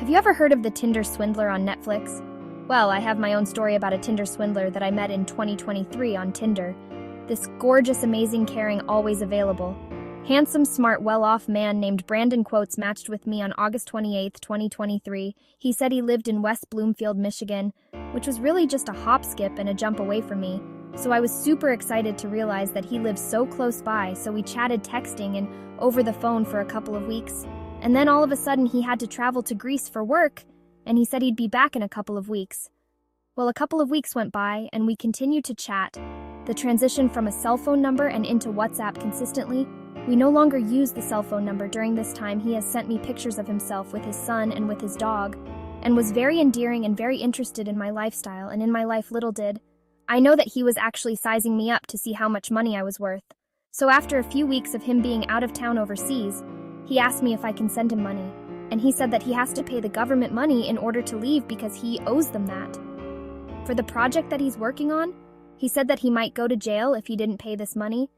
Have you ever heard of the Tinder Swindler on Netflix? Well, I have my own story about a Tinder swindler that I met in 2023 on Tinder. This gorgeous, amazing, caring, always available, handsome, smart, well-off man named Brandon Quotes matched with me on August 28, 2023. He said he lived in West Bloomfield, Michigan, which was really just a hop, skip, and a jump away from me. So I was super excited to realize that he lived so close by, so we chatted texting and over the phone for a couple of weeks. And then all of a sudden he had to travel to Greece for work, and he said he'd be back in a couple of weeks. Well, a couple of weeks went by, and we continued to chat. The transition from a cell phone number and into WhatsApp consistently. We no longer use the cell phone number. During this time, he has sent me pictures of himself with his son and with his dog, and was very endearing and very interested in my lifestyle and in my life. Little did I know that he was actually sizing me up to see how much money I was worth. So after a few weeks of him being out of town overseas, he asked me if I can send him money, and he said that he has to pay the government money in order to leave because he owes them that. For the project that he's working on, he said that he might go to jail if he didn't pay this money,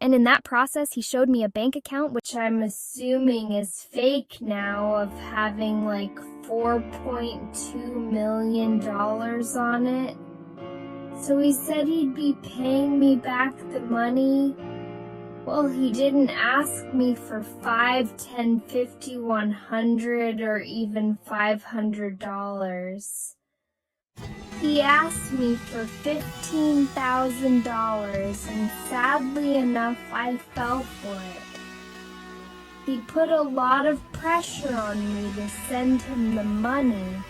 and in that process he showed me a bank account, which I'm assuming is fake now, of having like $4.2 million on it. So he said he'd be paying me back the money. Well, he didn't ask me for $5, $10, $50, $100, or even $500. He asked me for $15,000, and sadly enough, I fell for it. He put a lot of pressure on me to send him the money,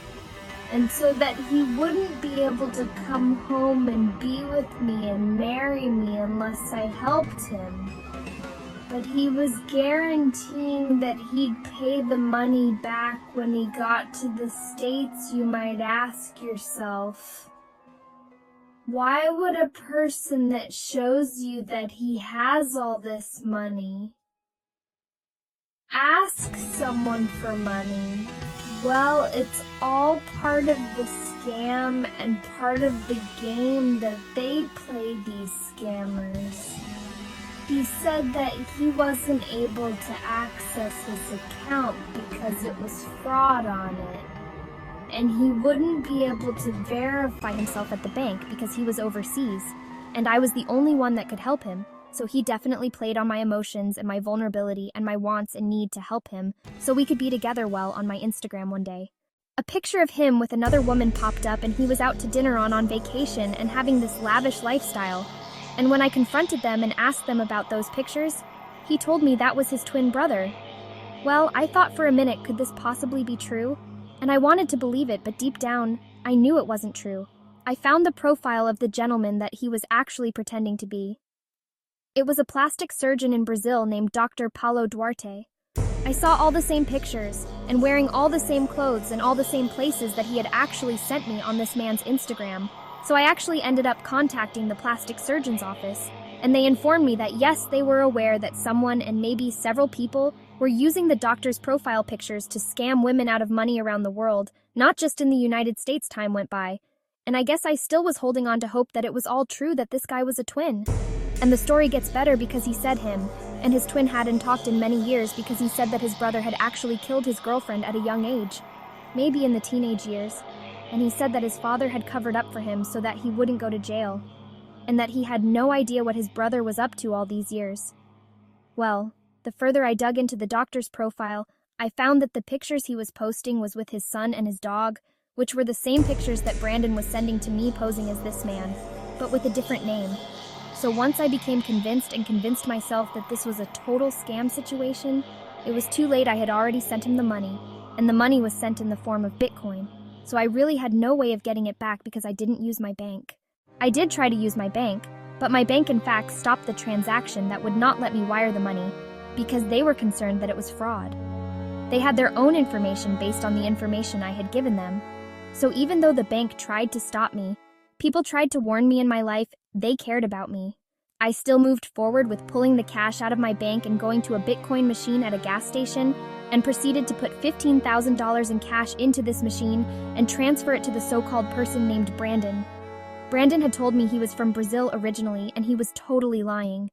and so that he wouldn't be able to come home and be with me and marry me unless I helped him. But he was guaranteeing that he'd pay the money back when he got to the States. You might ask yourself, why would a person that shows you that he has all this money ask someone for money? Well, it's all part of the scam and part of the game that they play, these scammers. He said that he wasn't able to access his account because it was fraud on it, and he wouldn't be able to verify himself at the bank because he was overseas, and I was the only one that could help him. So he definitely played on my emotions and my vulnerability and my wants and need to help him so we could be together well on my Instagram one day. A picture of him with another woman popped up, and he was out to dinner on vacation and having this lavish lifestyle. And when I confronted them and asked them about those pictures, he told me that was his twin brother. Well, I thought for a minute, could this possibly be true? And I wanted to believe it, but deep down, I knew it wasn't true. I found the profile of the gentleman that he was actually pretending to be. It was a plastic surgeon in Brazil named Dr. Paulo Duarte. I saw all the same pictures, and wearing all the same clothes and all the same places that he had actually sent me on this man's Instagram. So I actually ended up contacting the plastic surgeon's office, and they informed me that yes, they were aware that someone and maybe several people were using the doctor's profile pictures to scam women out of money around the world, not just in the United States. Time went by, and I guess I still was holding on to hope that it was all true, that this guy was a twin. And the story gets better because he said him and his twin hadn't talked in many years because he said that his brother had actually killed his girlfriend at a young age, maybe in the teenage years. And he said that his father had covered up for him so that he wouldn't go to jail, and that he had no idea what his brother was up to all these years. Well, the further I dug into the doctor's profile, I found that the pictures he was posting was with his son and his dog, which were the same pictures that Brandon was sending to me posing as this man, but with a different name. So once I became convinced and convinced myself that this was a total scam situation, it was too late. I had already sent him the money, and the money was sent in the form of Bitcoin. So I really had no way of getting it back because I didn't use my bank. I did try to use my bank, but my bank in fact stopped the transaction that would not let me wire the money because they were concerned that it was fraud. They had their own information based on the information I had given them. So even though the bank tried to stop me, people tried to warn me in my life, they cared about me. I still moved forward with pulling the cash out of my bank and going to a Bitcoin machine at a gas station and proceeded to put $15,000 in cash into this machine and transfer it to the so-called person named Brandon. Brandon had told me he was from Brazil originally, and he was totally lying.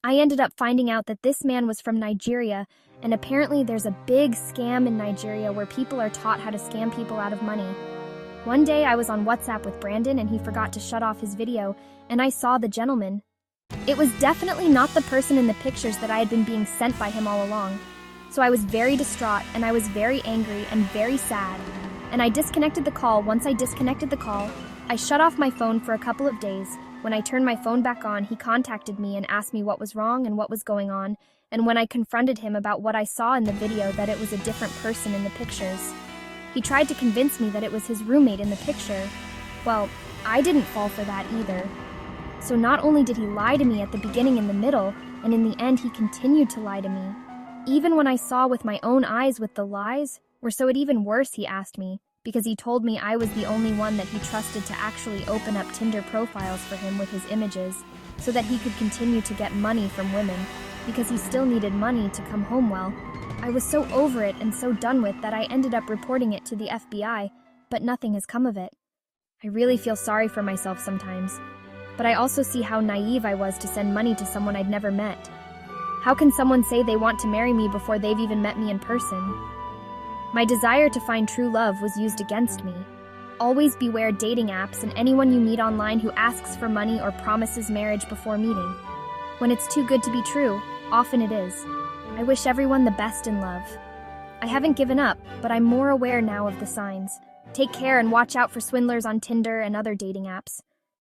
I ended up finding out that this man was from Nigeria, and apparently there's a big scam in Nigeria where people are taught how to scam people out of money. One day I was on WhatsApp with Brandon and he forgot to shut off his video, and I saw the gentleman. It was definitely not the person in the pictures that I had been being sent by him all along. So I was very distraught, and I was very angry and very sad. And I disconnected the call. Once I disconnected the call, I shut off my phone for a couple of days. When I turned my phone back on, he contacted me and asked me what was wrong and what was going on. And when I confronted him about what I saw in the video, that it was a different person in the pictures, he tried to convince me that it was his roommate in the picture. Well, I didn't fall for that either. So not only did he lie to me at the beginning and the middle, and in the end he continued to lie to me. Even when I saw with my own eyes what the lies were, so it even worse, he asked me, because he told me I was the only one that he trusted to actually open up Tinder profiles for him with his images, so that he could continue to get money from women, because he still needed money to come home well. I was so over it and so done with that I ended up reporting it to the FBI, but nothing has come of it. I really feel sorry for myself sometimes, but I also see how naive I was to send money to someone I'd never met. How can someone say they want to marry me before they've even met me in person? My desire to find true love was used against me. Always beware dating apps and anyone you meet online who asks for money or promises marriage before meeting. When it's too good to be true, often it is. I wish everyone the best in love. I haven't given up, but I'm more aware now of the signs. Take care and watch out for swindlers on Tinder and other dating apps.